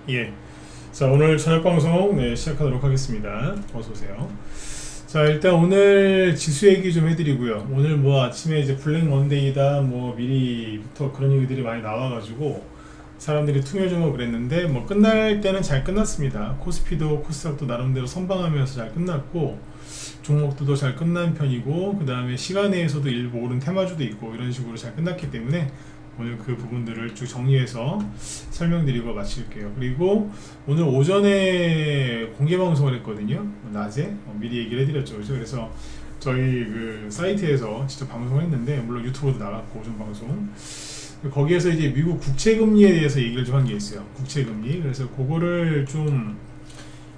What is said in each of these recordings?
예. 자, 오늘 저녁 방송 시작하도록 하겠습니다. 어서 오세요. 자, 일단 오늘 지수 얘기 좀 해드리고요. 오늘 뭐 아침에 이제 블랙 먼데이다 뭐 미리부터 그런 얘기들이 많이 나와가지고 사람들이 퉁여주고 그랬는데 뭐 끝날 때는 잘 끝났습니다. 코스피도 코스닥도 나름대로 선방하면서 잘 끝났고 종목들도 잘 끝난 편이고 그 다음에 시간 내에서도 일부 오른 테마주도 있고 이런 식으로 잘 끝났기 때문에 오늘 그 부분들을 쭉 정리해서 설명드리고 마칠게요. 그리고 오늘 오전에 공개 방송을 했거든요. 낮에 미리 얘기를 해드렸죠. 그죠? 그래서 저희 그 사이트에서 직접 방송을 했는데 물론 유튜브도 나갔고 오전 방송 거기에서 이제 미국 국채금리에 대해서 얘기를 좀 한 게 있어요. 국채금리. 그래서 그거를 좀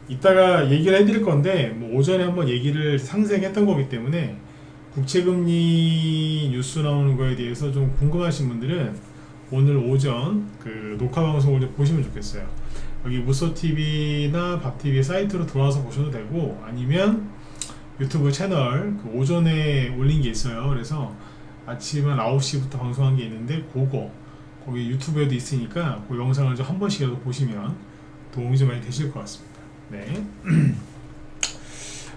이따가 얘기를 해드릴 건데 뭐 오전에 한번 얘기를 상세하게 했던 거기 때문에 국채금리 뉴스 나오는 거에 대해서 좀 궁금하신 분들은 오늘 오전 그 녹화 방송을 좀 보시면 좋겠어요. 여기 무소TV나 밥TV 사이트로 들어와서 보셔도 되고 아니면 유튜브 채널 그 오전에 올린 게 있어요. 그래서 아침 한 9시부터 방송한 게 있는데 그거 거기 유튜브에도 있으니까 그 영상을 좀 한 번씩이라도 보시면 도움이 좀 많이 되실 것 같습니다. 네.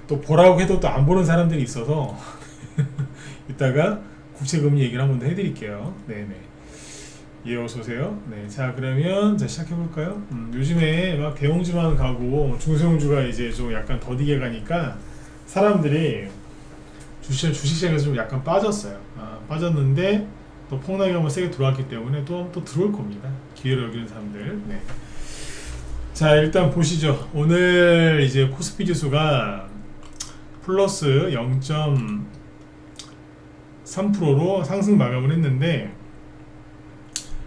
또 보라고 해도 또 안 보는 사람들이 있어서 이따가 국채금리 얘기를 한 번 더 해드릴게요. 네네. 예, 어서오세요. 네, 자, 그러면 자, 시작해볼까요? 요즘에 막 대형주만 가고 중소형주가 이제 좀 약간 더디게 가니까 사람들이 주식시장에서 좀 약간 빠졌어요. 빠졌는데 또 폭락이 한번 세게 들어왔기 때문에 또 들어올 겁니다. 기회를 여기는 사람들. 네. 자, 일단 보시죠. 오늘 이제 코스피 지수가 플러스 0.3%로 상승 마감을 했는데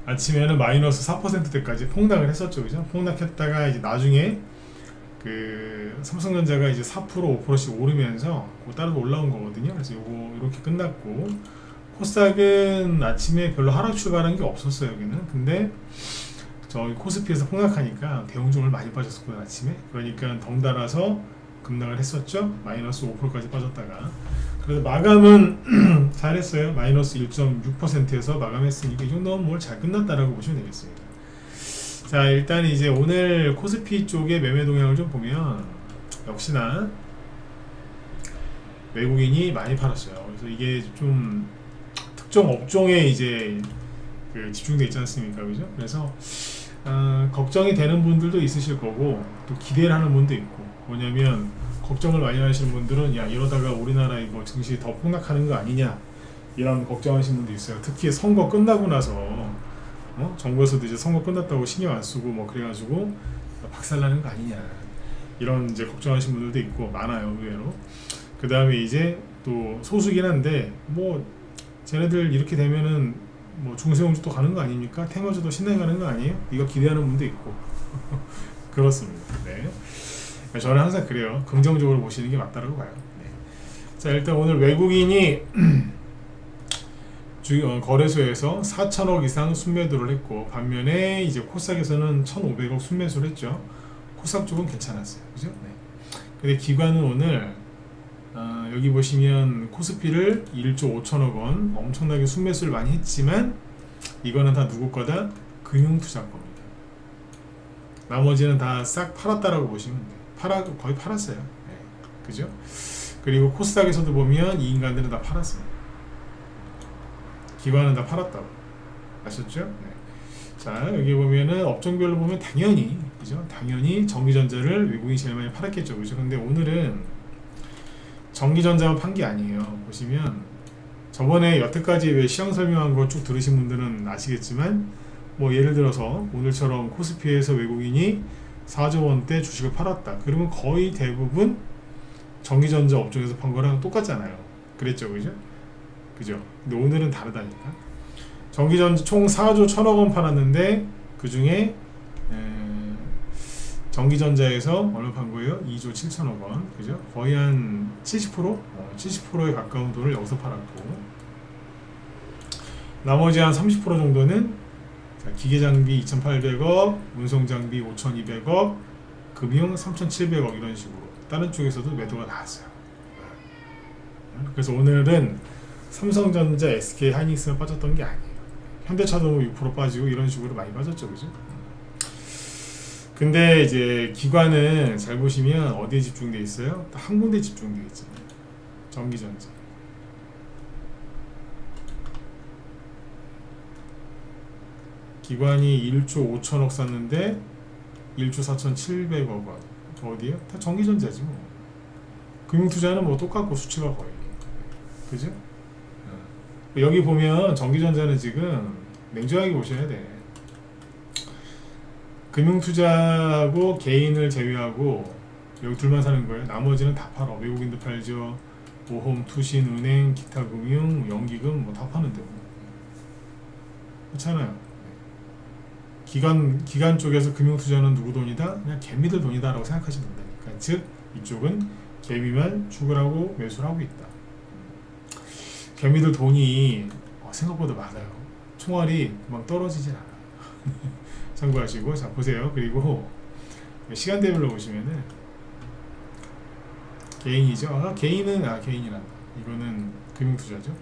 아침에는 마이너스 4%대까지 폭락을 했었죠. 그죠? 폭락했다가 이제 나중에 그 삼성전자가 이제 4% 5%씩 오르면서 그 따라서 올라온 거거든요. 그래서 요거 이렇게 끝났고 코스닥은 아침에 별로 하락 출발한 게 없었어요. 여기는. 근데 저희 코스피에서 폭락하니까 대형주를 많이 빠졌었거든요. 아침에. 그러니까 덩달아서 급락을 했었죠. 마이너스 5%까지 빠졌다가 그래서 마감은 잘했어요. 마이너스 1.6%에서 마감했으니까 이 정도면 뭘 잘 끝났다라고 보시면 되겠습니다. 자, 일단 이제 오늘 코스피 쪽의 매매 동향을 좀 보면 역시나 외국인이 많이 팔았어요. 그래서 이게 좀 특정 업종에 이제 그 집중돼 있지 않습니까, 그죠? 그래서 걱정이 되는 분들도 있으실 거고 또 기대를 하는 분도 있고 뭐냐면 걱정을 많이 하시는 분들은 야 이러다가 우리나라 이거 증시 더 폭락하는 거 아니냐 이런 걱정하시는 분도 있어요. 특히 선거 끝나고 나서 정부에서도 이제 선거 끝났다고 신경 안 쓰고 뭐 그래가지고 박살나는 거 아니냐 이런 이제 걱정하시는 분들도 있고 많아요 의외로. 그 다음에 이제 또 소수긴 한데 뭐 쟤네들 이렇게 되면은 뭐 중소형주 또 가는 거 아닙니까? 테마주도 신나게 가는 거 아니에요? 이거 기대하는 분도 있고 그렇습니다. 네. 저는 항상 그래요. 긍정적으로 보시는 게 맞다고 봐요. 네. 자, 일단 오늘 외국인이 거래소에서 4천억 이상 순매도를 했고 반면에 이제 코스닥에서는 1,500억 순매수를 했죠. 코스닥 쪽은 괜찮았어요. 그죠? 네. 근데 기관은 오늘 여기 보시면 코스피를 1조 5천억 원 엄청나게 순매수를 많이 했지만 이거는 다 누구 거다? 금융투자 겁니다. 나머지는 다 싹 팔았다라고 보시면 돼요. 거의 팔았어요. 네. 그죠? 그리고 코스닥에서도 보면 이 인간들은 다 팔았습니다. 기관은 다 팔았다고. 아셨죠? 네. 자, 여기 보면은 업종별로 보면 당연히, 그죠? 당연히 전기전자를 외국인이 제일 많이 팔았겠죠. 그죠? 근데 오늘은 전기전자만 판 게 아니에요. 보시면 저번에 여태까지 왜 시황 설명한 거 쭉 들으신 분들은 아시겠지만 뭐 예를 들어서 오늘처럼 코스피에서 외국인이 4조 원대 주식을 팔았다. 그러면 거의 대부분 전기전자 업종에서 판 거랑 똑같잖아요. 그랬죠, 그죠? 그죠? 근데 오늘은 다르다니까. 전기전자 총 4조 1천억 원 팔았는데 그 중에 전기전자에서 얼마 판 거예요? 2조 7천억 원. 그죠? 거의 한 70%? 70%에 가까운 돈을 여기서 팔았고 나머지 한 30% 정도는 기계장비 2,800억, 운송장비 5,200억, 금융 3,700억 이런 식으로 다른 쪽에서도 매도가 나왔어요. 그래서 오늘은 삼성전자, SK 하이닉스가 빠졌던 게 아니에요. 현대차도 6% 빠지고 이런 식으로 많이 빠졌죠, 그죠? 그 근데 이제 기관은 잘 보시면 어디에 집중돼 있어요? 딱 한 군데 집중돼 있잖아요. 전기전자. 기관이 1조 5천억 샀는데 1조 4,700억 원. 어디요? 다 전기전자지 뭐. 금융투자는 뭐 똑같고 수치가 거의. 그죠? 여기 보면 전기전자는 지금 냉정하게 보셔야 돼. 금융투자하고 개인을 제외하고 여기 둘만 사는 거예요. 나머지는 다 팔아. 외국인도 팔죠. 보험, 투신, 은행, 기타 금융, 연기금 뭐 다 파는데 뭐. 그렇잖아요. 기관 쪽에서 금융투자는 누구 돈이다? 그냥 개미들 돈이다라고 생각하시면 된다니까. 즉 이쪽은 개미만 추구하고 매수를 하고 있다. 개미들 돈이 생각보다 많아요. 총알이 막 떨어지질 않아. 참고하시고. 자 보세요. 그리고 시간대별로 보시면은 개인이죠. 개인이란다. 이거는 금융투자죠.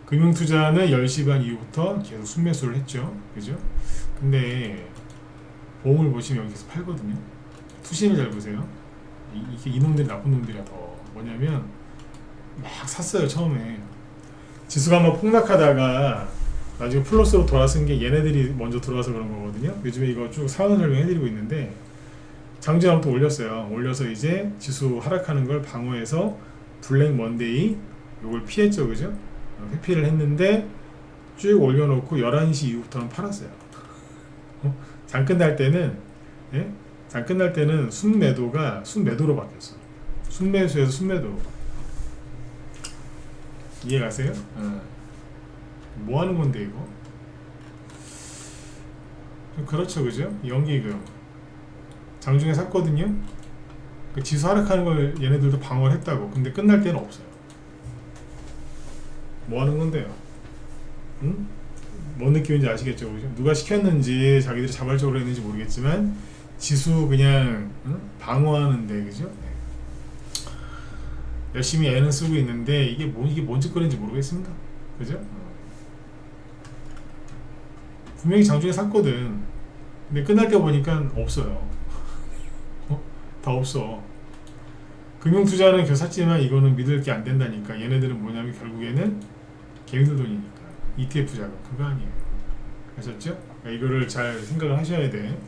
금융투자는 10시 반 이후부터 계속 순매수를 했죠. 그죠? 근데 보험을 보시면 여기서 팔거든요. 투신을 잘 보세요. 이게 이놈들이 나쁜 놈들이야. 더 뭐냐면 막 샀어요. 처음에 지수가 한번 폭락하다가 나중에 플러스로 돌아선 게 얘네들이 먼저 들어와서 그런 거거든요. 요즘에 이거 쭉 상황 설명해드리고 있는데 장중에 한번 또 올렸어요. 올려서 이제 지수 하락하는 걸 방어해서 블랙 먼데이 요걸 피했죠. 그죠? 회피를 했는데 쭉 올려놓고 11시 이후부터는 팔았어요. 장 끝날 때는 장 끝날 때는 순매도가 순매도로 바뀌었어. 순매수에서 순매도로. 이해가세요? 뭐 하는 건데 이거? 그렇죠, 그죠? 연기금 장중에 샀거든요. 그 지수 하락하는 걸 얘네들도 방어를 했다고. 근데 끝날 때는 없어요. 뭐 하는 건데요? 응? 뭔 느낌인지 아시겠죠? 그죠? 누가 시켰는지 자기들이 자발적으로 했는지 모르겠지만 지수 그냥 방어하는데, 그죠? 열심히 애는 쓰고 있는데 이게 뭔 짓거리인지 모르겠습니다. 그죠? 분명히 장중에 샀거든. 근데 끝날 때 보니까 없어요. 다 없어. 금융투자는 계속 샀지만 이거는 믿을 게 안 된다니까. 얘네들은 뭐냐면 결국에는 개미들 돈이니까. ETF 자금 그거 아니에요. 아셨죠? 그러니까 이거를 잘 생각을 하셔야 돼.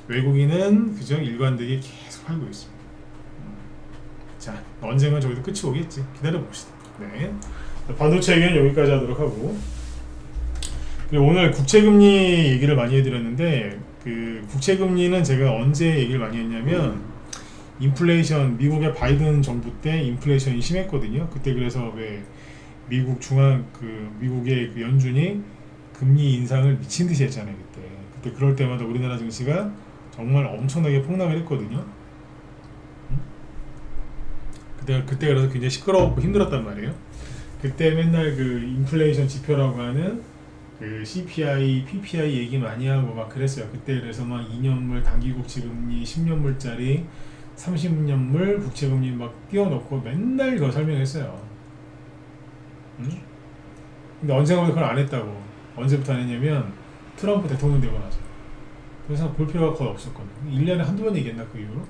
외국인은 그저 일관되게 계속 팔고 있습니다. 자, 언젠가 저기도 끝이 오겠지. 기다려 봅시다. 네. 반도체 얘기는 여기까지 하도록 하고, 그리고 오늘 국채금리 얘기를 많이 해드렸는데, 그 국채금리는 제가 언제 얘기를 많이 했냐면 인플레이션, 미국의 바이든 정부 때 인플레이션이 심했거든요. 그때 그래서 왜 미국의 그 연준이 금리 인상을 미친 듯이 했잖아요. 그때 그럴 때마다 우리나라 증시가 정말 엄청나게 폭락을 했거든요. 그때 그래서 굉장히 시끄러웠고 힘들었단 말이에요. 그때 맨날 그 인플레이션 지표라고 하는 그 CPI, PPI 얘기 많이 하고 막 그랬어요. 그때 그래서 막 2년물 단기 국채금리, 10년물짜리, 30년물 국채금리 막 띄워놓고 맨날 이거 설명했어요. 근데 언젠가부터 그걸 안 했다고. 언제부터 안 했냐면 트럼프 대통령 되고 나서. 그래서 볼 필요가 거의 없었거든요. 1년에 한두 번 얘기했나 그 이후로?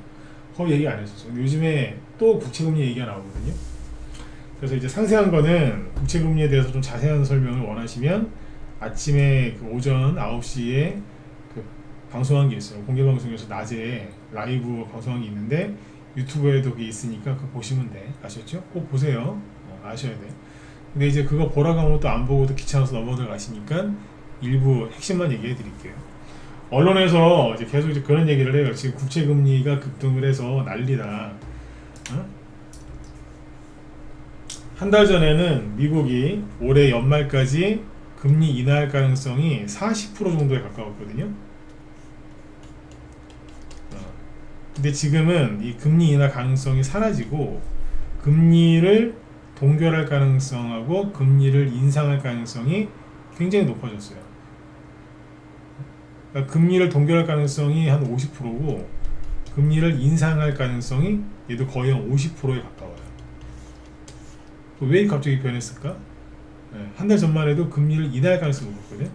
거의 얘기 안 했었어요. 근데 요즘에 또 국채금리 얘기가 나오거든요. 그래서 이제 상세한 거는 국채금리에 대해서 좀 자세한 설명을 원하시면 아침에 그 오전 9시에 그 방송한 게 있어요. 공개 방송에서 낮에 라이브 방송한 게 있는데 유튜브에도 그게 있으니까 그거 보시면 돼. 아셨죠? 꼭 보세요. 아셔야 돼. 근데 이제 그거 보라고 하면 또 안 보고도 귀찮아서 넘어들 가시니까 일부 핵심만 얘기해 드릴게요. 언론에서 이제 계속 이제 그런 얘기를 해요. 지금 국채금리가 급등을 해서 난리다. 한 달 전에는 미국이 올해 연말까지 금리 인하할 가능성이 40% 정도에 가까웠거든요. 근데 지금은 이 금리 인하 가능성이 사라지고 금리를 동결할 가능성하고 금리를 인상할 가능성이 굉장히 높아졌어요. 그러니까 금리를 동결할 가능성이 한 50%고 금리를 인상할 가능성이 얘도 거의 한 50%에 가까워요. 왜 갑자기 변했을까? 네, 한 달 전만 해도 금리를 인하할 가능성이 높았거든요.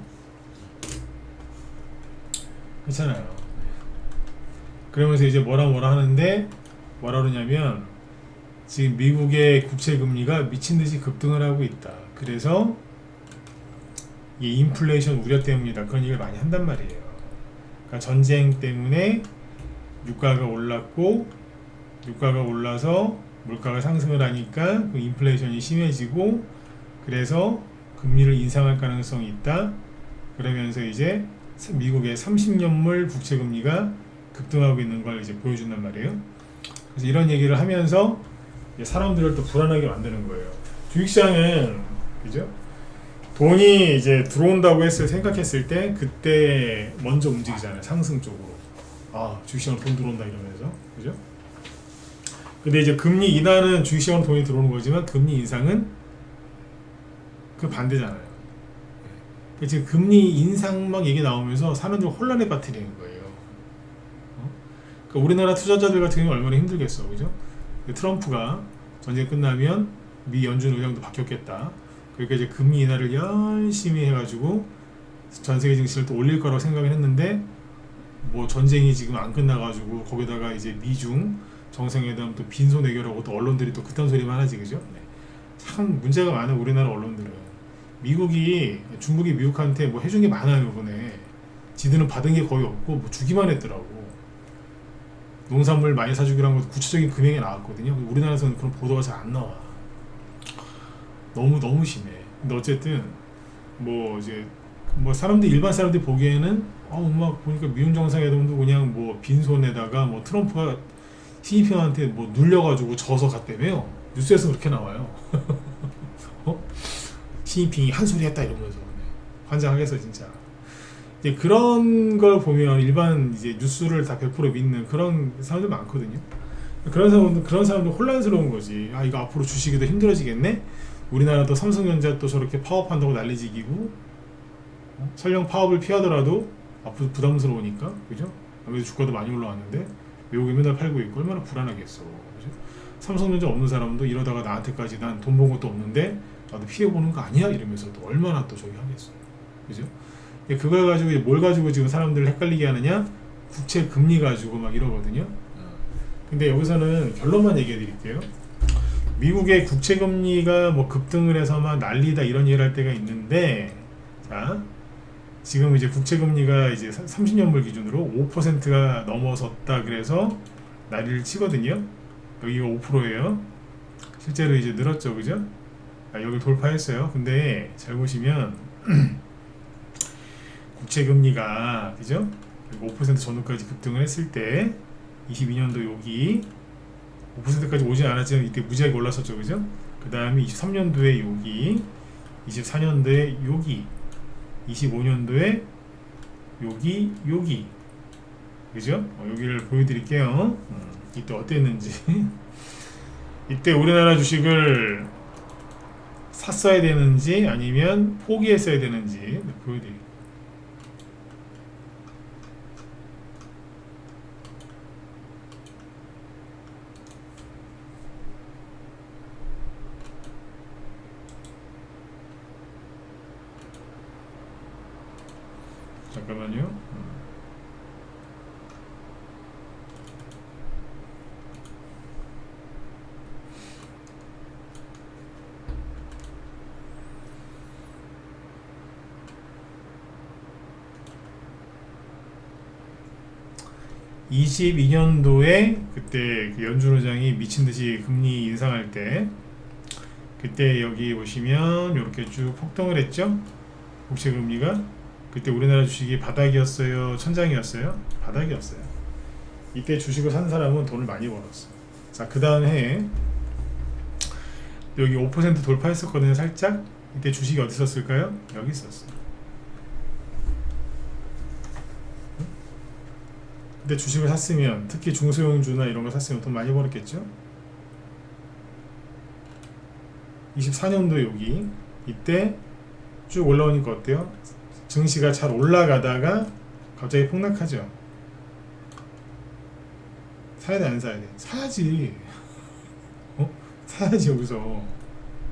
그렇잖아요. 그러면서 이제 뭐라 하는데 뭐라 그러냐면 지금 미국의 국채 금리가 미친 듯이 급등을 하고 있다. 그래서 이 인플레이션 우려 때문이다. 그런 얘기를 많이 한단 말이에요. 그러니까 전쟁 때문에 유가가 올랐고 유가가 올라서 물가가 상승을 하니까 그 인플레이션이 심해지고 그래서 금리를 인상할 가능성이 있다. 그러면서 이제 미국의 30년물 국채 금리가 급등하고 있는 걸 이제 보여준단 말이에요. 그래서 이런 얘기를 하면서 사람들을 또 불안하게 만드는 거예요. 주식시장은 그죠? 돈이 이제 들어온다고 생각했을 때 그때 먼저 움직이잖아요. 상승 쪽으로. 아, 주식시장 돈 들어온다 이러면서. 그죠? 근데 이제 금리 인하는 주식시장 돈이 들어오는 거지만 금리 인상은 그 반대잖아요. 지금 금리 인상 막 얘기 나오면서 사람들 혼란에 빠뜨리는 거예요. 그러니까 우리나라 투자자들 같은 경우는 얼마나 힘들겠어. 그죠? 트럼프가 전쟁 끝나면 미 연준 의장도 바뀌었겠다. 그러니까 이제 금리 인하를 열심히 해가지고 전 세계 증시를 또 올릴 거라고 생각을 했는데 뭐 전쟁이 지금 안 끝나가지고 거기다가 이제 미중 정상회담 또 빈손 해결하고 또 언론들이 또 그딴 소리만 하지 그죠? 네. 참 문제가 많은 우리나라 언론들은 중국이 미국한테 뭐 해준 게 많아요 이번에. 지들은 받은 게 거의 없고 뭐 주기만 했더라고. 농산물 많이 사주기로 한 것도 구체적인 금액이 나왔거든요. 우리나라에서는 그런 보도가 잘 안 나와. 너무 심해. 근데 어쨌든 뭐 이제 뭐 일반 사람들이 보기에는 막 보니까 미중 정상회담도 그냥 뭐 빈손에다가 뭐 트럼프가 시진핑한테 뭐 눌려가지고 져서 갔다며요. 뉴스에서 그렇게 나와요. 시진핑이 한 소리 했다 이러면서 환장하겠어 진짜. 이제 그런 걸 보면 일반 이제 뉴스를 다 100% 믿는 그런 사람들 많거든요. 그런 사람들 혼란스러운 거지. 이거 앞으로 주식이 더 힘들어지겠네. 우리나라도 삼성전자 또 저렇게 파업한다고 난리지기고 설령 파업을 피하더라도 앞으로 부담스러우니까 그죠? 아무래도 주가도 많이 올라왔는데 외국에 맨날 팔고 있고 얼마나 불안하겠어. 그죠? 삼성전자 없는 사람도 이러다가 나한테까지 난 돈 번 것도 없는데 나도 피해보는 거 아니야? 이러면서 또 얼마나 또 저기 하겠어요. 그죠? 그걸 가지고 뭘 가지고 지금 사람들을 헷갈리게 하느냐? 국채 금리 가지고 막 이러거든요. 근데 여기서는 결론만 얘기해 드릴게요. 미국의 국채 금리가 뭐 급등을 해서 막 난리다 이런 얘기를 할 때가 있는데, 자, 지금 이제 국채 금리가 이제 30년물 기준으로 5%가 넘어섰다 그래서 난리를 치거든요. 여기가 5%예요. 실제로 이제 늘었죠, 그죠? 여기 돌파했어요. 근데 잘 보시면 국채 금리가 그죠? 5% 전후까지 급등을 했을 때 22년도 여기 5%까지 오진 않았지만 이때 무지하게 올랐었죠, 그죠? 그 다음에 23년도에 여기, 24년도에 여기, 25년도에 여기, 그죠? 여기를 보여드릴게요. 이때 어땠는지. 이때 우리나라 주식을 샀어야 되는지 아니면 포기했어야 되는지 보여드릴게요. 잠깐만요. (22년도에) 그때 그 연준 의장이 미친듯이 금리 인상할 때 그때 여기 보시면 이렇게 쭉 폭등을 했죠. 국채 금리가. 그때 우리나라 주식이 바닥이었어요, 천장이었어요? 바닥이었어요. 이때 주식을 산 사람은 돈을 많이 벌었어. 자, 그 다음 해에 여기 5% 돌파했었거든요, 살짝. 이때 주식이 어디 있었을까요? 여기 있었어요. 근데 주식을 샀으면, 특히 중소형주나 이런 거 샀으면 돈 많이 벌었겠죠? 24년도 여기, 이때 쭉 올라오니까 어때요? 증시가 잘 올라가다가 갑자기 폭락하죠. 사야 돼, 안 사야 돼? 사야지. 사야지. 여기서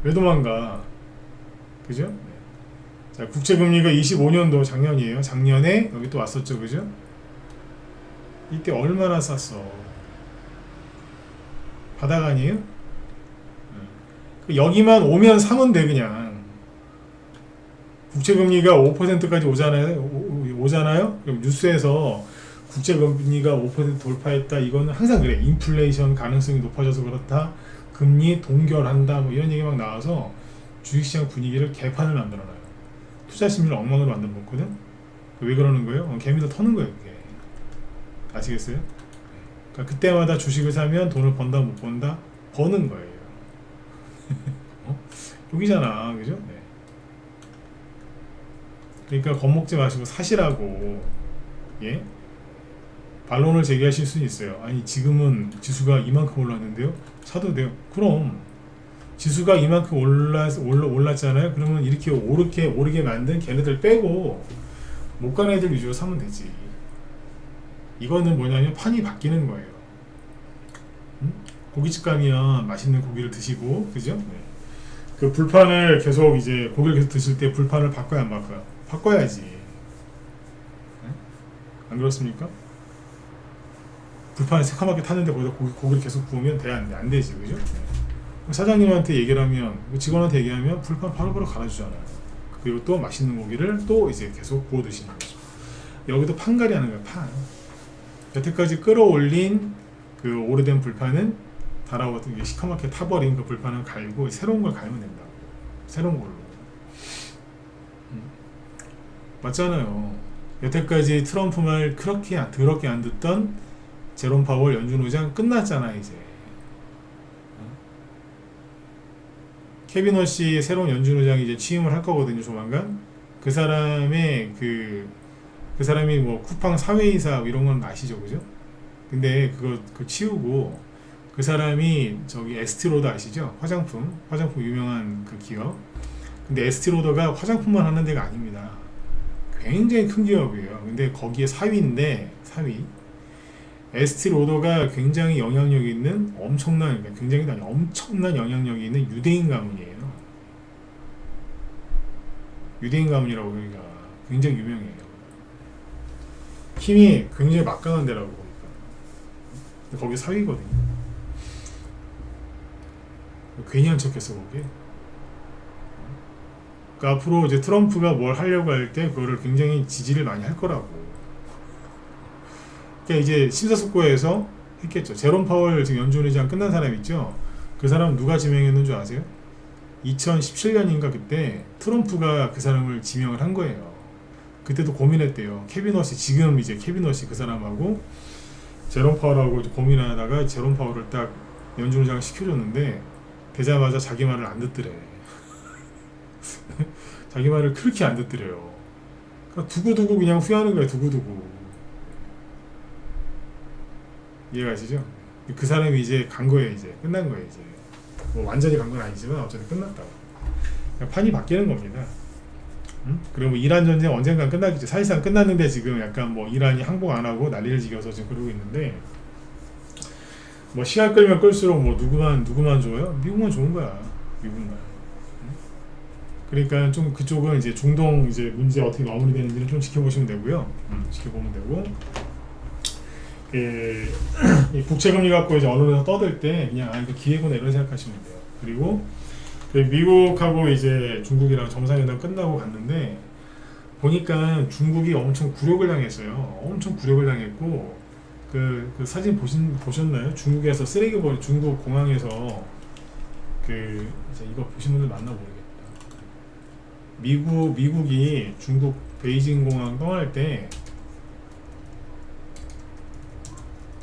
왜 도망가? 그죠? 네. 자, 국채금리가 25년도 작년이에요. 작년에 여기 또 왔었죠, 그죠? 이때 얼마나 쌌어. 바닥 아니에요? 여기만 오면 사면 돼 그냥. 국채금리가 5%까지 오잖아요. 그럼 뉴스에서 국채금리가 5% 돌파했다. 이거는 항상 그래. 인플레이션 가능성이 높아져서 그렇다. 금리 동결한다. 뭐 이런 얘기 막 나와서 주식시장 분위기를 개판을 만들어놔요. 투자 심리를 엉망으로 만들어 놓거든. 왜 그러는 거예요? 개미도 터는 거예요. 그게. 아시겠어요? 그러니까 그때마다 주식을 사면 돈을 번다 못 번다? 버는 거예요. 여기잖아, 그죠? 네. 그러니까 겁먹지 마시고 사시라고. 예? 반론을 제기하실 수는 있어요. 아니 지금은 지수가 이만큼 올랐는데요? 사도 돼요? 그럼 지수가 이만큼 올랐잖아요? 그러면 이렇게 오르게 만든 걔네들 빼고 못 가는 애들 위주로 사면 되지. 이거는 뭐냐면 판이 바뀌는 거예요. 고깃집 가면 맛있는 고기를 드시고, 그죠? 네. 그 불판을 계속 이제 고기를 계속 드실 때 불판을 바꿔야 안 바꿔요? 바꿔야지. 네? 안 그렇습니까? 불판을 새카맣게 탔는데 거기다 고기를 계속 구우면 안 되지, 그죠? 네. 사장님한테 얘기를 하면, 직원한테 얘기하면 불판 바로바로 갈아주잖아요. 그리고 또 맛있는 고기를 또 이제 계속 구워 드시는 거죠. 여기도 판갈이 하는 거예요, 판. 여태까지 끌어올린 그 오래된 불판은 달아오던 게 시커멓게 타버린 그 불판을 갈고 새로운 걸 갈면 된다고. 새로운 걸로. 맞잖아요. 여태까지 트럼프 말 그렇게 더럽게 안 듣던 제롬 파월 연준 의장 끝났잖아 이제. 케빈 허시 새로운 연준 의장이 이제 취임을 할 거거든요 조만간. 그 사람의 그 사람이 뭐 쿠팡 사회이사 이런 건 아시죠, 그죠? 근데 그거 치우고 그 사람이 저기 에스티로더 아시죠? 화장품 유명한 그 기업. 근데 에스티로더가 화장품만 하는 데가 아닙니다. 굉장히 큰 기업이에요. 근데 거기에 사위. 에스티로더가 굉장히 영향력 있는 엄청난 영향력이 있는 유대인 가문이에요. 유대인 가문이라고 그러니까 굉장히 유명해요. 힘이 굉장히 막강한 데라고 보니까. 거기 사위거든요. 괜히 한 척했어 거기. 그러니까 앞으로 이제 트럼프가 뭘 하려고 할 때 그거를 굉장히 지지를 많이 할 거라고. 그러니까 이제 심사숙고해서 했겠죠. 제롬 파월 지금 연준 의장 끝난 사람 있죠. 그 사람 누가 지명했는 줄 아세요? 2017년인가 그때 트럼프가 그 사람을 지명을 한 거예요. 그때도 고민했대요. 케빈 허시 지금 이제 케빈 허시 그 사람하고 제롬 파월하고 고민하다가 제롬 파월을 딱 연준 의장을 시켜줬는데 되자마자 자기 말을 안 듣더래. 자기 말을 그렇게 안 듣더래요. 그러니까 두고두고 그냥 후회하는 거야. 두고두고. 이해가시죠? 그 사람이 이제 간 거예요. 이제 끝난 거예요. 이제 뭐 완전히 간 건 아니지만 어쨌든 끝났다고. 판이 바뀌는 겁니다. 그리고 이란 전쟁 언젠간 끝나겠죠. 사실상 끝났는데 지금 약간 뭐 이란이 항복 안 하고 난리를 지겨서 지금 그러고 있는데 뭐 시간 끌면 끌수록 뭐 누구만 좋아요? 미국만 좋은 거야. 미국만. 그러니까 좀 그쪽은 이제 중동 이제 문제 어떻게 마무리되는지는 좀 지켜보시면 되고요. 지켜보면 되고. 이 국채금리 갖고 이제 언론에서 떠들 때 그냥 이거 기회구나 이런 생각하시면 돼요. 그리고 미국하고 이제 중국이랑 정상회담 끝나고 갔는데 보니까 중국이 엄청 굴욕을 당했어요. 엄청 굴욕을 당했고 그 사진 보셨나요? 중국에서 쓰레기 버리 중국 공항에서 이제 이거 보신 분들 맞나 모르겠다. 미국이 중국 베이징 공항 떠날 때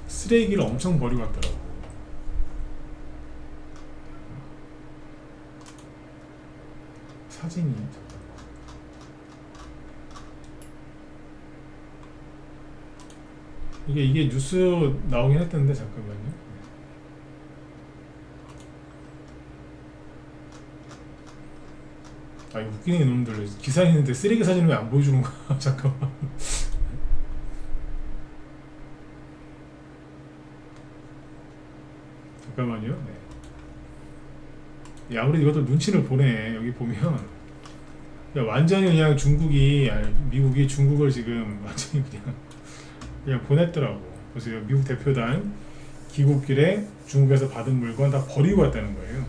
쓰레기를 엄청 버리고 갔더라고. 사진이 이게 뉴스 나오긴 했던데 잠깐만요. 아 이거 웃기는 이놈들 기사 있는데 쓰레기 사진을 왜 안 보여주는 거야? 잠깐만. 잠깐만요. 네. 아무래도 이것도 눈치를 보네. 여기 보면 완전히 그냥 미국이 중국을 지금 완전히 그냥 보냈더라고. 보세요. 미국 대표단 귀국길에 중국에서 받은 물건 다 버리고 왔다는 거예요.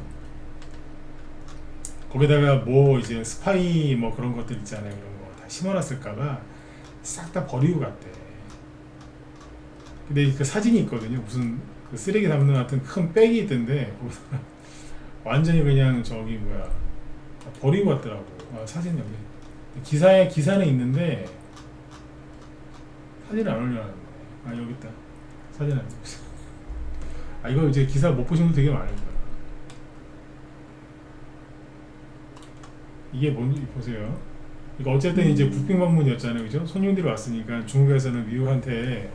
거기다가 뭐 이제 스파이 뭐 그런 것들 있잖아요. 이런 거 다 심어놨을까봐 싹 다 버리고 갔대. 근데 그 사진이 있거든요. 무슨 그 쓰레기 담는 같은 큰 백이 있던데 완전히 그냥 저기 뭐야 다 버리고 왔더라고. 사진 여기 기사는 있는데 사진을 안 올려놨네. 여기 있다. 사진 안 올렸어. 이거 이제 기사 못 보신 분 되게 많을 거야. 이게 뭔지 보세요. 이거 어쨌든 이제 국빈 방문이었잖아요, 그죠? 손님들이 왔으니까 중국에서는 미국한테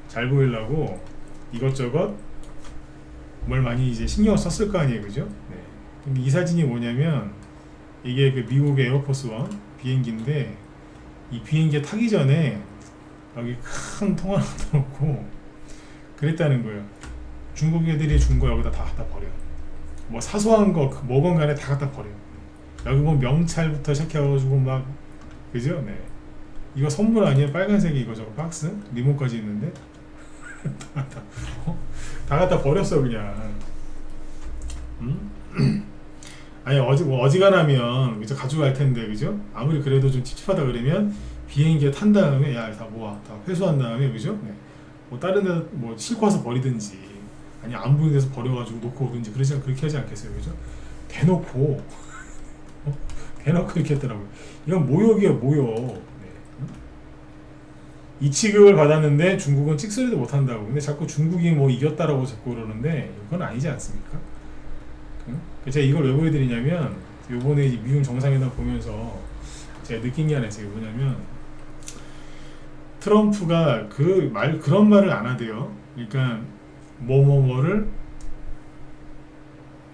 잘 보이려고 이것저것 뭘 많이 이제 신경을 썼을 거 아니에요, 그죠? 네. 근데 이 사진이 뭐냐면 이게 그 미국의 에어포스원 비행기인데 이 비행기에 타기 전에 여기 큰 통 하나 넣고 그랬다는 거예요. 중국 애들이 준 거 여기다 다 갖다 버려. 뭐 사소한 거 뭐건 간에 다 갖다 버려. 여기 뭐 명찰부터 시작해가지고 막 그죠? 네. 이거 선물 아니에요? 빨간색이 이거 저거 박스? 리모까지 있는데 다 갖다 버렸어 그냥. 아니 어지간하면 이제 가져갈 텐데 그죠? 아무리 그래도 좀 찝찝하다 그러면 비행기에 탄 다음에 다 모아 다 회수한 다음에 그죠? 네. 뭐 다른 데 뭐 싣고 와서 버리든지 아니 안 보이는 데서 버려가지고 놓고 오든지 그렇게 하지 않겠어요 그죠? 대놓고 대놓고 이렇게 했더라고요. 이건 모욕이에요 모욕. 네. 이 취급을 받았는데 중국은 찍소리도 못한다고. 근데 자꾸 중국이 뭐 이겼다라고 자꾸 그러는데 이건 아니지 않습니까? 제가 이걸 왜 보여드리냐면 요번에 미국 정상회담 보면서 제가 느낀 게 하나 있어요. 뭐냐면 트럼프가 그런 말을 안 하대요. 그러니까 뭐를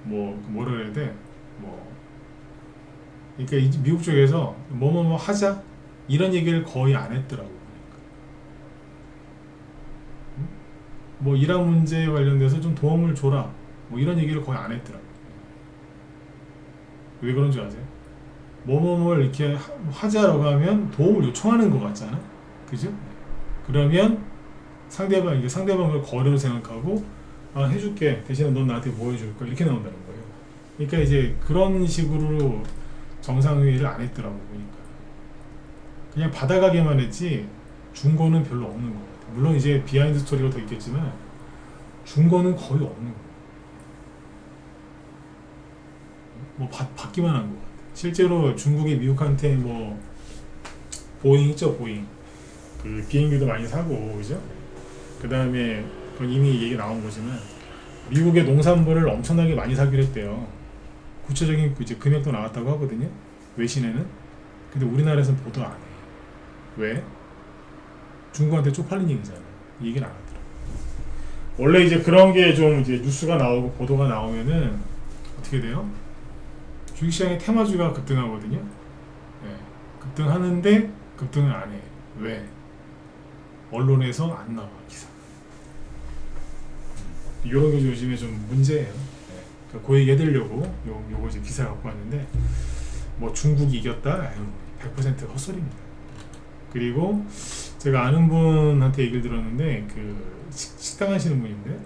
뭐라 그래야 돼? 그러니까 미국 쪽에서 뭐뭐 하자 이런 얘기를 거의 안 했더라고. 뭐 이란 문제에 관련돼서 좀 도움을 줘라 뭐 이런 얘기를 거의 안 했더라고. 왜 그런 줄 아세요? 뭐뭐뭘 이렇게 하자라고 하면 도움을 요청하는 것 같잖아, 그죠? 그러면 상대방을 거래로 생각하고 해줄게 대신에 넌 나한테 뭐 해줄 거야 이렇게 나온다는 거예요. 그러니까 이제 그런 식으로 정상회의를 안 했더라고 보니까. 그냥 받아가기만 했지 준 거는 별로 없는 것 같아. 물론 이제 비하인드 스토리가 더 있겠지만 준 거는 거의 없는 거예요. 뭐 받기만 한 것 같아. 실제로 중국이 미국한테 뭐 보잉 있죠, 보잉. 그 비행기도 많이 사고 그죠? 그 다음에 이미 얘기 나온 거지만 미국의 농산물을 엄청나게 많이 사기로 했대요. 구체적인 이제 금액도 나왔다고 하거든요. 외신에는. 근데 우리나라에서는 보도 안 해. 왜? 중국한테 쪽팔린 얘기잖아. 이 얘기는 안 하더라고. 원래 이제 그런 게 좀 이제 뉴스가 나오고 보도가 나오면은 어떻게 돼요? 주식시장의 테마주가 급등하거든요. 네. 급등하는데 급등을 안 해. 왜? 언론에서 안 나와 기사. 이런 게 요즘에 좀 문제예요. 네. 그 얘기 해드리려고 요거 이제 기사 갖고 왔는데 뭐 중국이 이겼다? 100% 헛소리입니다. 그리고 제가 아는 분한테 얘기를 들었는데 그 식당 하시는 분인데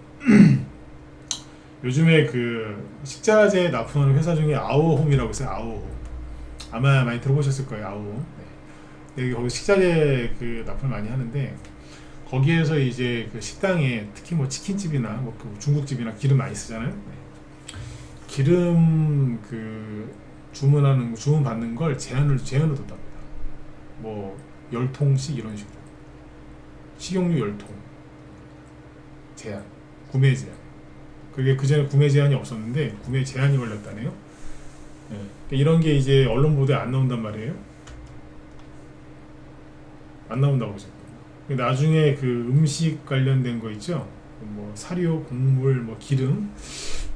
요즘에 그 식자재 납품하는 회사 중에 아오홈이라고 있어요. 아오홈. 아마 많이 들어보셨을 거예요. 아오홈. 네. 거기 식자재 그 납품을 많이 하는데 거기에서 이제 그 식당에 특히 뭐 치킨집이나 뭐 그 중국집이나 기름 많이 쓰잖아요. 네. 기름 그 주문 받는 걸 제한을 뒀답니다. 뭐 10통씩 이런 식으로 식용유 10통 제한, 구매 제한. 그게 그전에 구매 제한이 없었는데 구매 제한이 걸렸다네요. 네. 이런 게 이제 언론 보도에 안 나온단 말이에요. 안 나온다고 지금. 나중에 그 음식 관련된 거 있죠. 뭐 사료, 곡물, 뭐 기름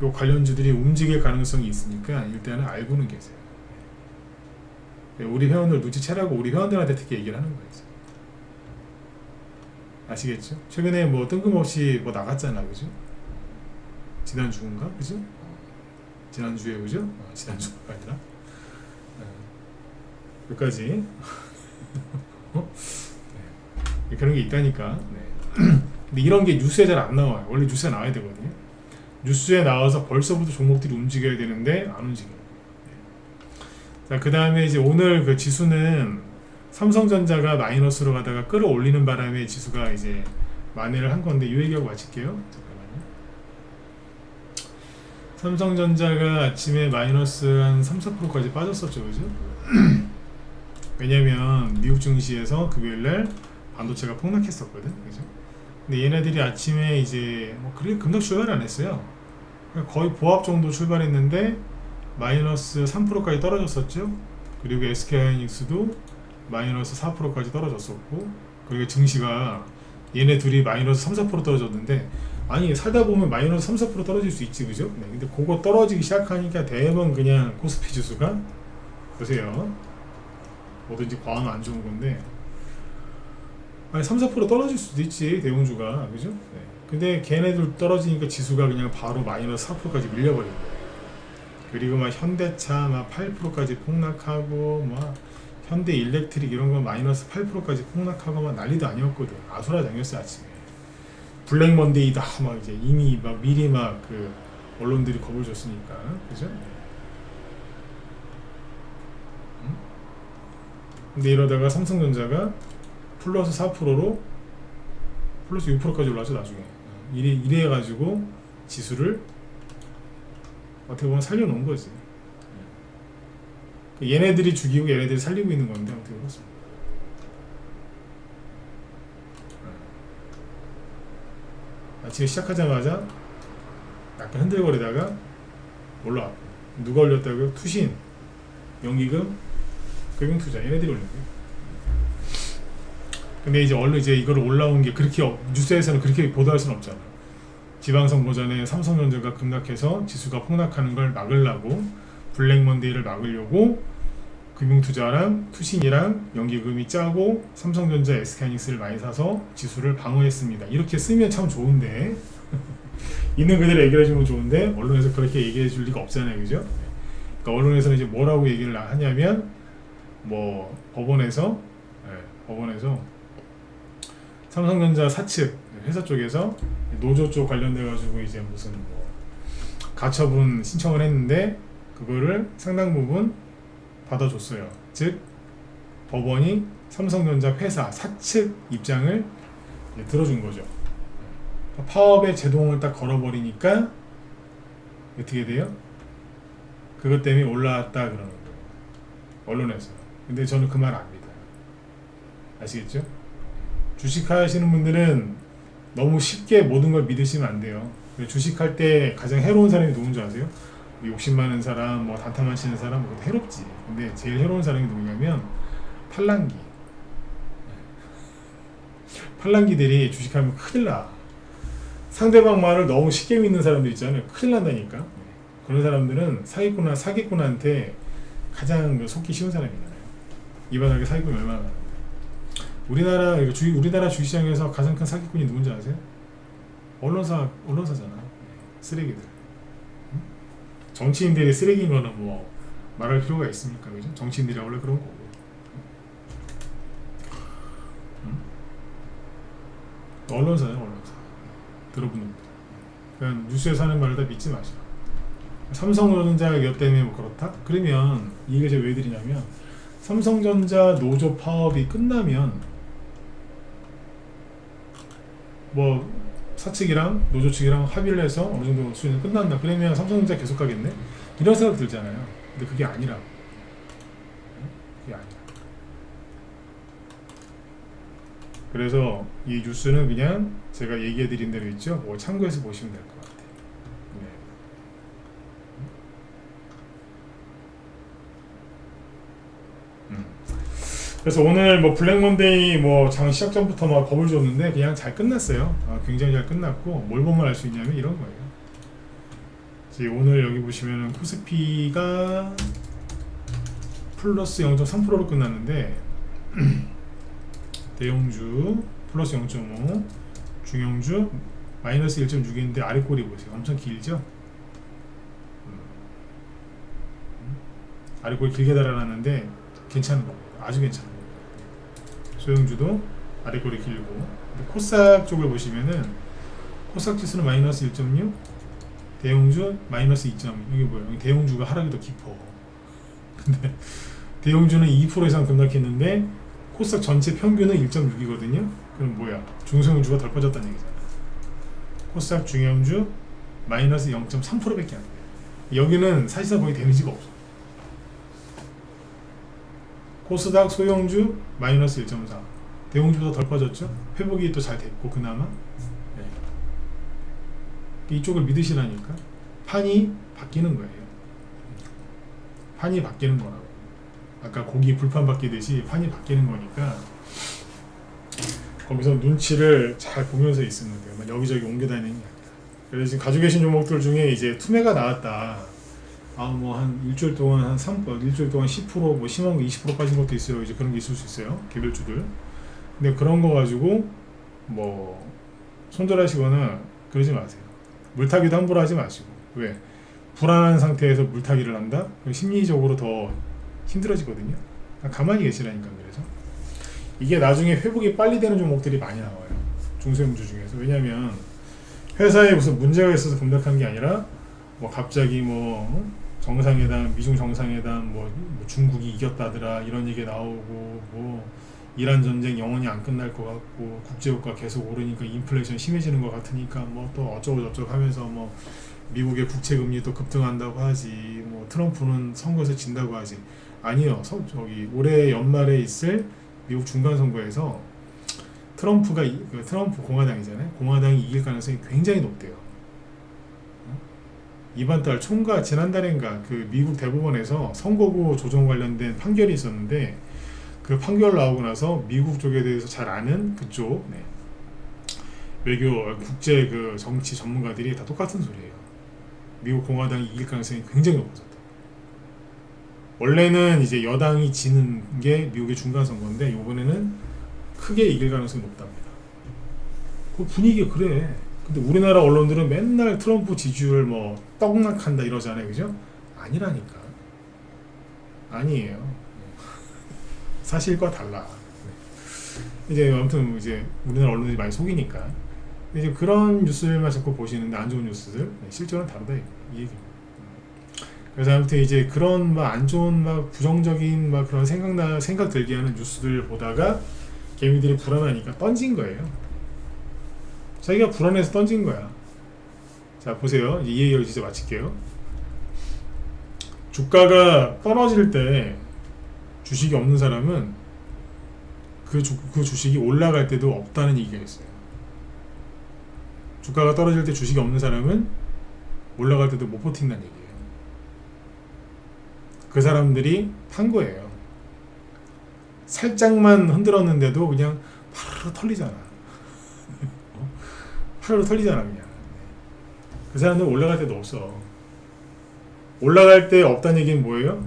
요 관련주들이 움직일 가능성이 있으니까 일단은 알고는 계세요. 네. 우리 회원들 눈치채라고 우리 회원들한테 특히 얘기를 하는 거예요. 아시겠죠? 최근에 뭐 뜬금없이 뭐 나갔잖아, 그죠? 지난주인가? 그죠? 지난주에 그죠? 지난주가 아니라 여기까지 네. 그런 게 있다니까. 네. 근데 이런 게 뉴스에 잘 안 나와요. 원래 뉴스에 나와야 되거든요. 뉴스에 나와서 벌써부터 종목들이 움직여야 되는데 안 움직여요. 자, 그 다음에 이제 오늘 그 지수는 삼성전자가 마이너스로 가다가 끌어올리는 바람에 지수가 이제 만회를 한 건데 이 얘기하고 마칠게요. 잠깐만요. 삼성전자가 아침에 마이너스 한 3, 4%까지 빠졌었죠, 그죠? 왜냐면 미국 증시에서 금요일날 반도체가 폭락했었거든, 그죠? 근데 얘네들이 아침에 이제 뭐 그렇게 급락 출발 안 했어요. 거의 보합 정도 출발했는데 마이너스 3%까지 떨어졌었죠. 그리고 SK하이닉스도 마이너스 4%까지 떨어졌었고, 그리고 증시가 얘네 둘이 마이너스 3, 4% 떨어졌는데, 아니 살다 보면 마이너스 3, 4% 떨어질 수 있지, 그죠? 네, 근데 그거 떨어지기 시작하니까 대부분 그냥 코스피 지수가 보세요. 뭐든지 과하면 안 좋은 건데, 아니 3, 4% 떨어질 수도 있지, 대형주가, 그죠? 네. 근데 걔네들 떨어지니까 지수가 그냥 바로 마이너스 4%까지 밀려버린 거예요. 그리고 막 현대차 막 8%까지 폭락하고, 막 현대 일렉트릭 이런 거 마이너스 8%까지 폭락하고 막 난리도 아니었거든. 아수라장이었어 아침에. 블랙 먼데이다 막 이제 이미 막 미리 막 그 언론들이 겁을 줬으니까, 그죠? 근데 이러다가 삼성전자가 플러스 4%로 플러스 6%까지 올라왔죠 나중에. 이래 해가지고 지수를 어떻게 보면 살려놓은 거지. 얘네들이 죽이고 얘네들이 살리고 있는 건데 어떻게 그렇습니다. 아침에 시작하자마자 약간 흔들거리다가 올라왔고, 누가 올렸다고요? 투신, 연기금, 금융투자 얘네들이 올린 거예요. 근데 이제 얼른 이제 이걸 올라온 게 그렇게 뉴스에서는 그렇게 보도할 수는 없잖아. 지방선거 전에 삼성전자가 급락해서 지수가 폭락하는 걸 막으려고, 블랙 먼데이를 막으려고 금융투자랑 투신이랑 연기금이 짜고 삼성전자, SK하이닉스를 많이 사서 지수를 방어했습니다. 이렇게 쓰면 참 좋은데 있는 그대로 얘기를 해주면 좋은데 언론에서 그렇게 얘기해 줄 리가 없잖아요, 그죠? 그러니까 언론에서는 이제 뭐라고 얘기를 하냐면, 뭐 법원에서 삼성전자 사측 회사 쪽에서 노조 쪽 관련돼 가지고 이제 무슨 뭐 가처분 신청을 했는데 그거를 상당 부분 받아줬어요. 즉 법원이 삼성전자 회사 사측 입장을 들어준 거죠. 파업의 제동을 딱 걸어버리니까 어떻게 돼요? 그것 때문에 올라왔다 그러는 거예요, 언론에서. 근데 저는 그 말 안 믿어요. 아시겠죠? 주식하시는 분들은 너무 쉽게 모든 걸 믿으시면 안 돼요. 주식할 때 가장 해로운 사람이 누군지 아세요? 욕심 많은 사람, 뭐 단타만 치는 사람, 뭐 해롭지. 근데 제일 해로운 사람이 누구냐면 팔랑귀. 팔랑귀들이 주식하면 큰일 나. 상대방 말을 너무 쉽게 믿는 사람들 있잖아요. 큰일 난다니까. 그런 사람들은 사기꾼한테 가장 속기 쉬운 사람이잖아요. 이 바닥에 사기꾼이 얼마나 많은데. 우리나라 주식시장에서 가장 큰 사기꾼이 누군지 아세요? 언론사잖아. 쓰레기들. 정치인들이 쓰레기인 거는 뭐 말할 필요가 있습니까, 그죠? 정치인들이 원래 그런 거고. 언론사잖아, 언론사. 들어보는 거. 그냥 뉴스에서 하는 말을 다 믿지 마시라. 삼성전자 이것 때문에 뭐 그렇다? 그러면 이 얘기를 제가 왜 드리냐면, 삼성전자 노조 파업이 끝나면 뭐 사측이랑 노조 측이랑 합의를 해서 어느 정도 수준이 끝난다. 그러면 삼성전자 계속 가겠네? 이런 생각 들잖아요. 근데 그게 아니라고. 그게 아니라. 그래서 이 뉴스는 그냥 제가 얘기해드린 대로 있죠. 뭐 참고해서 보시면 될 것 같아요. 네. 그래서 오늘 뭐 블랙 먼데이 뭐 장 시작 전부터 막 겁을 줬는데 그냥 잘 끝났어요. 굉장히 잘 끝났고, 뭘 보면 알 수 있냐면 이런 거예요. 오늘 여기 보시면은 코스피가 플러스 0.3%로 끝났는데 대형주 플러스 0.5, 중형주 마이너스 1.6인데 아래 꼬리 보세요. 엄청 길죠? 아래 꼬리 길게 달아놨는데 괜찮은 겁니다. 아주 괜찮은 겁니다. 소형주도 아래 거리 길고. 근데 코스닥 쪽을 보시면은 코스닥 지수는 마이너스 1.6, 대형주 마이너스 2.2. 이게 뭐예요? 여기 대형주가 하락이 더 깊어. 근데 대형주는 2% 이상 급락했는데 코스닥 전체 평균은 1.6이거든요. 그럼 뭐야? 중소형주가 덜 빠졌다는 얘기잖아. 코스닥 중형주 마이너스 0.3%밖에 안 돼. 여기는 사실상 거의 데미지가 없어. 코스닥 소형주 마이너스 1.4. 대형주보다 덜 빠졌죠? 회복이 또 잘 됐고 그나마. 네. 이쪽을 믿으시라니까. 판이 바뀌는 거예요. 판이 바뀌는 거라고. 아까 고기 불판 바뀌듯이 판이 바뀌는 거니까 거기서 눈치를 잘 보면서 있으면 돼요. 여기저기 옮겨 다니는 게 아니라. 그래서 지금 가지고 계신 종목들 중에 이제 투매가 나왔다. 뭐 한 일주일 동안 한 3%, 일주일 동안 10%, 뭐 심한 거 20% 빠진 것도 있어요. 이제 그런 게 있을 수 있어요. 개별주들. 근데 그런 거 가지고 뭐 손절하시거나 그러지 마세요. 물타기도 함부로 하지 마시고. 왜? 불안한 상태에서 물타기를 한다? 그럼 심리적으로 더 힘들어지거든요. 가만히 계시라니까. 그래서 이게 나중에 회복이 빨리 되는 종목들이 많이 나와요. 중소형주 중에서. 왜냐면 회사에 무슨 문제가 있어서 급락한 게 아니라 뭐 갑자기 뭐 정상회담, 미중 정상회담, 뭐 중국이 이겼다더라 이런 얘기 나오고, 뭐 이란 전쟁 영원히 안 끝날 것 같고, 국제유가 계속 오르니까 인플레이션 심해지는 것 같으니까 뭐 또 어쩌고 저쩌고 하면서 뭐 미국의 국채금리 또 급등한다고 하지, 뭐 트럼프는 선거에서 진다고 하지. 아니요. 저기 올해 연말에 있을 미국 중간선거에서 트럼프가 트럼프 공화당이잖아요. 공화당이 이길 가능성이 굉장히 높대요. 이번 달 총과 지난달인가 그 미국 대법원에서 선거구 조정 관련된 판결이 있었는데, 그 판결 나오고 나서 미국 쪽에 대해서 잘 아는 그쪽 외교 국제 그 정치 전문가들이 다 똑같은 소리예요. 미국 공화당이 이길 가능성이 굉장히 높아졌다. 원래는 이제 여당이 지는 게 미국의 중간 선거인데 이번에는 크게 이길 가능성이 높답니다. 그 분위기가 그래. 근데 우리나라 언론들은 맨날 트럼프 지지율 뭐 떡락한다 이러잖아요, 그죠? 아니라니까. 아니에요. 사실과 달라. 이제 아무튼 이제 우리나라 언론들이 많이 속이니까. 이제 그런 뉴스들만 자꾸 보시는데 안 좋은 뉴스들, 실제로는 다르다 이 얘기입니다. 그래서 아무튼 이제 그런 막 안 좋은 막 부정적인 막 그런 생각 들게 하는 뉴스들 보다가 개미들이 불안하니까 던진 거예요. 자기가 불안해서 던진 거야. 자 보세요. 이 얘기를 진짜 마칠게요. 주가가 떨어질 때 주식이 없는 사람은 그 주식이 올라갈 때도 없다는 얘기가 있어요. 주가가 떨어질 때 주식이 없는 사람은 올라갈 때도 못 버틴다는 얘기예요. 그 사람들이 판 거예요. 살짝만 흔들었는데도 그냥 파르르 털리잖아. 파르르 털리잖아 그냥. 그 사람들 올라갈 때도 없어. 올라갈 때 없다는 얘기는 뭐예요?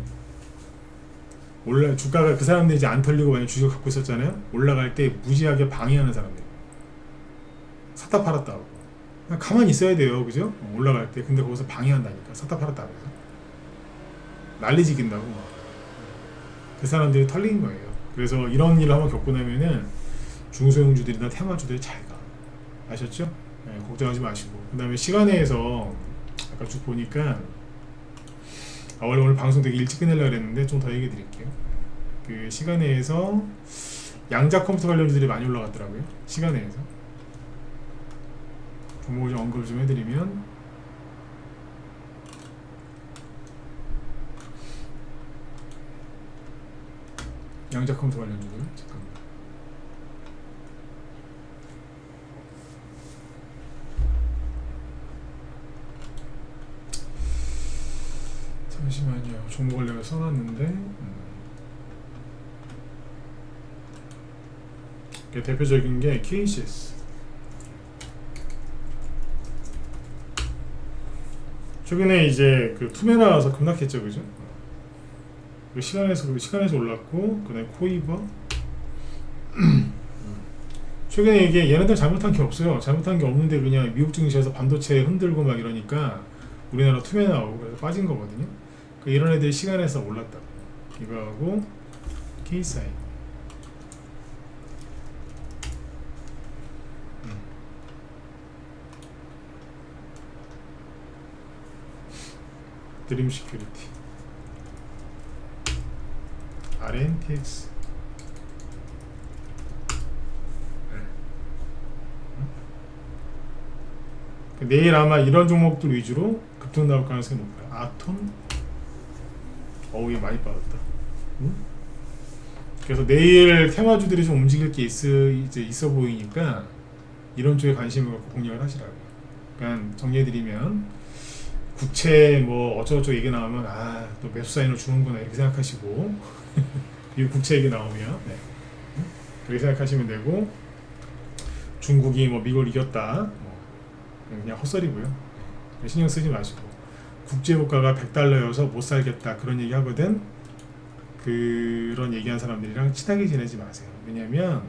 주가가 그 사람들이 이제 안 털리고 만약 주식을 갖고 있었잖아요. 올라갈 때 무지하게 방해하는 사람들. 샀다 팔았다 하고. 그냥 가만히 있어야 돼요, 그죠? 올라갈 때. 근데 거기서 방해한다니까. 샀다 팔았다 하면서. 난리 지긴다고. 그 사람들이 털린 거예요. 그래서 이런 일을 한번 겪고 나면은 중소형주들이나 테마주들이 잘 가. 아셨죠? 네, 걱정하지 마시고. 그 다음에 시간에서 아까 쭉 보니까 원래 오늘 방송 되게 일찍 끝내려고 했는데 좀 더 얘기 드릴게요. 그 시간에서 양자 컴퓨터 관련주들이 많이 올라갔더라고요. 시간에서 종목을 좀 언급을 좀 해드리면 양자 컴퓨터 관련주들 잠깐만. 잠시만요. 종목을 내가 써놨는데 대표적인 게 KCS. 최근에 이제 그 투매 나와서 급락했죠, 그죠? 시간에서 올랐고, 그다음에 코이버. 최근에 이게 얘네들 잘못한 게 없어요. 잘못한 게 없는데 그냥 미국 증시에서 반도체 흔들고 막 이러니까 우리나라 투매 나오고 그래서 빠진 거거든요. 이런 애들이 시간에서 올랐다고. 이거하고 KSI. 드림 시큐리티 RNTX. 내일 아마 이런 종목들 위주로 급등 나올 가능성이 높아요. 아톰, 어우, 얘 많이 빠졌다. 그래서 내일 테마주들이 좀 움직일 게 있어 보이니까 이런 쪽에 관심을 갖고 공략을 하시라고요. 그러니까 정리해드리면, 국채 뭐 어쩌고저쩌고 얘기 나오면 또 매수 사인을 주는구나 이렇게 생각하시고 이 국채 얘기 나오면 그렇게 생각하시면 되고, 중국이 뭐 미국을 이겼다 그냥 헛소리고요. 신경 쓰지 마시고, 국제유가가 100달러여서 못 살겠다 그런 얘기 하거든. 그런 얘기한 사람들이랑 친하게 지내지 마세요. 왜냐면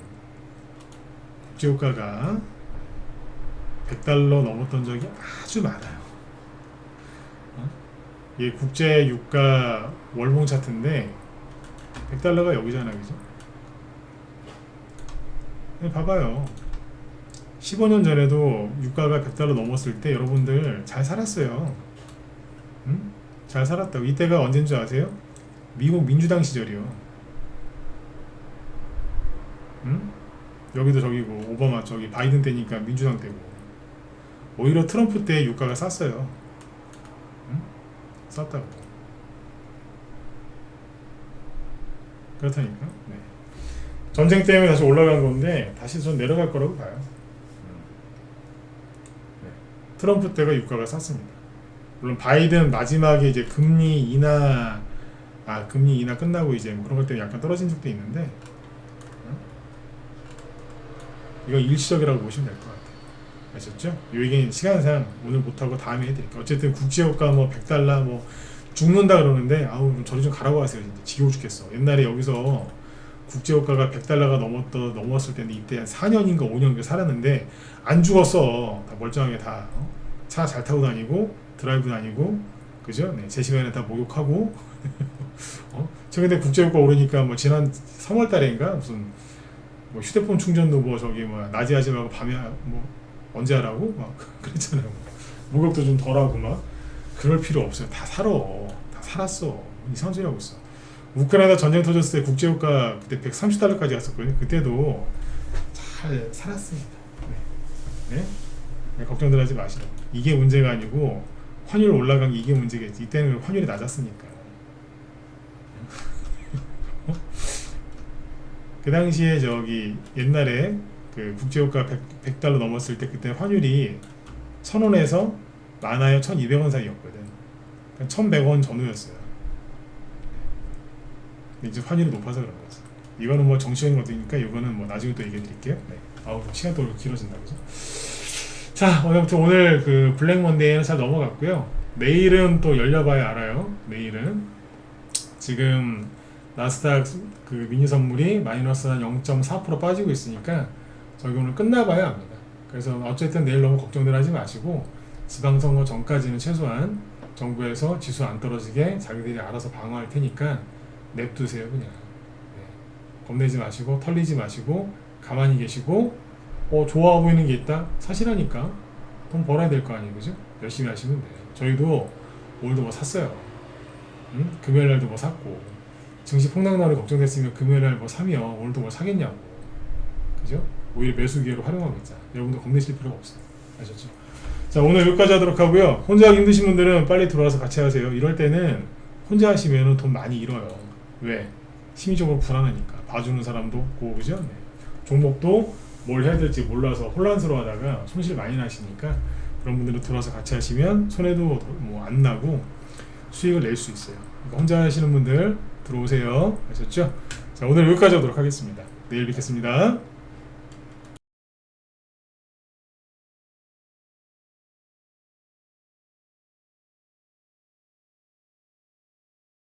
국제유가가 100달러 넘었던 적이 아주 많아요. 이게 국제유가 월봉 차트인데 100달러가 여기잖아, 그죠? 봐봐요. 15년 전에도 유가가 100달러 넘었을 때 여러분들 잘 살았어요. 잘 살았다고. 이때가 언제인 줄 아세요? 미국 민주당 시절이요. 여기도 저기고, 오바마 저기 바이든 때니까 민주당 때고. 오히려 트럼프 때 유가가 쌌어요. 쌌다고. 그렇다니까. 네. 전쟁 때문에 다시 올라간 건데 다시 전 내려갈 거라고 봐요. 트럼프 때가 유가가 쌌습니다. 물론 바이든 마지막에 이제 금리 인하 끝나고 이제 뭐 그런 것 때문에 약간 떨어진 적도 있는데, 이거 일시적이라고 보시면 될 것 같아요. 아셨죠? 이 얘기는 시간상 오늘 못하고 다음에 해드릴게요. 어쨌든 국제유가 뭐 100달러 뭐 죽는다 그러는데, 저리 좀 가라고 하세요. 진짜 지겨워 죽겠어. 옛날에 여기서 국제유가가 100달러가 넘었을 때는 이때 한 4년인가 5년인가 살았는데 안 죽었어. 다 멀쩡하게 다 차 잘 타고 다니고 드라이브 다니고, 그죠? 네, 제 시간에 다 목욕하고. 최근에 국제유가 오르니까 뭐 지난 3월 달인가 무슨 뭐 휴대폰 충전도 뭐 저기 뭐 낮에 하지 말고 밤에 뭐 언제 하라고 막 그랬잖아요. 목욕도 좀 덜 하고 막. 그럴 필요 없어요. 다 살았어. 이상한 소리 하고 있어. 우크라이나 전쟁 터졌을 때 국제유가 그때 130달러까지 갔었거든요. 그때도 잘 살았습니다. 네? 네, 걱정들 하지 마시라고. 이게 문제가 아니고 환율 올라간 게 이게 문제겠지. 이때는 환율이 낮았으니까. 그 당시에 저기 옛날에 그 국제유가 100달러 넘었을 때 그때 환율이 1000원에서 많아요 1200원 사이였거든. 1100원 전후였어요. 이제 환율이 높아서 그런 거지. 이거는 뭐 정치적인 것들이니까 이거는 뭐 나중에 또 얘기해 드릴게요. 네. 시간 또 길어진다 그죠? 자, 오늘 그 블랙 먼데이는 잘 넘어갔고요. 내일은 또 열려봐야 알아요. 내일은 지금 나스닥 그 미니 선물이 마이너스 한 0.4% 빠지고 있으니까 저기 오늘 끝나봐야 합니다. 그래서 어쨌든 내일 너무 겁정들 하지 마시고, 지방선거 전까지는 최소한 정부에서 지수 안 떨어지게 자기들이 알아서 방어할 테니까 냅두세요. 그냥. 네. 겁내지 마시고 털리지 마시고 가만히 계시고, 좋아 보이는 게 있다? 사실하니까 돈 벌어야 될 거 아니에요, 그죠? 열심히 하시면 돼요. 저희도 오늘도 뭐 샀어요. 금요일날도 뭐 샀고, 증시 폭락날이 걱정됐으면 금요일날 뭐 사면 오늘도 뭐 사겠냐고, 그죠? 오히려 매수 기회로 활용하고 있자. 여러분들 겁내실 필요가 없어요. 아셨죠? 자, 오늘 여기까지 하도록 하고요. 혼자 하기 힘드신 분들은 빨리 들어와서 같이 하세요. 이럴 때는 혼자 하시면 돈 많이 잃어요. 왜? 심리적으로 불안하니까. 봐주는 사람도 없고, 그죠? 네. 종목도 뭘 해야 될지 몰라서 혼란스러워하다가 손실 많이 나시니까, 그런 분들은 들어와서 같이 하시면 손해도 뭐 안 나고 수익을 낼 수 있어요. 그러니까 혼자 하시는 분들 들어오세요. 아셨죠? 자, 오늘 여기까지 하도록 하겠습니다. 내일 뵙겠습니다.